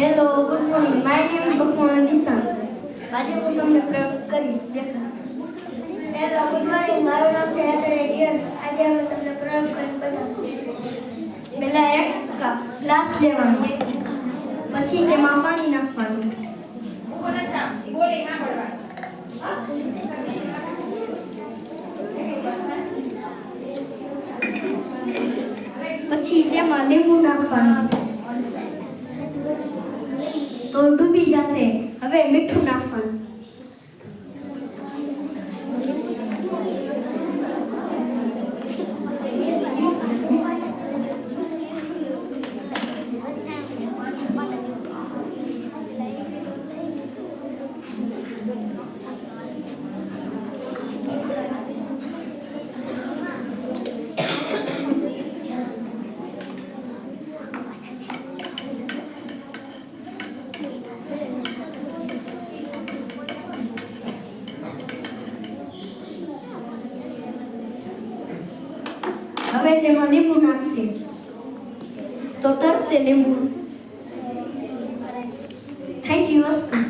Hello, good morning. My name ભગવાન દિશાંત. આજે હું તમને પ્રયોગ કરીશ. દેખા. Hello, good morning. મારું નામ છે હેતડે જીએસ. આજે અમે તમને પ્રયોગ કરીને બતાવશું. પહેલા એક ગ્લાસ લેવાનો, પછી તેમાં પાણી નાખવાનું, પછી તેમાં લીંબુ નાખવાનું તો ડૂબી જશે. હવે મીઠું નાખવાનું. હવે તેમાં લીંબુ નાખશે તો તરશે લીંબુ. થેન્ક યુ વસ્તુ.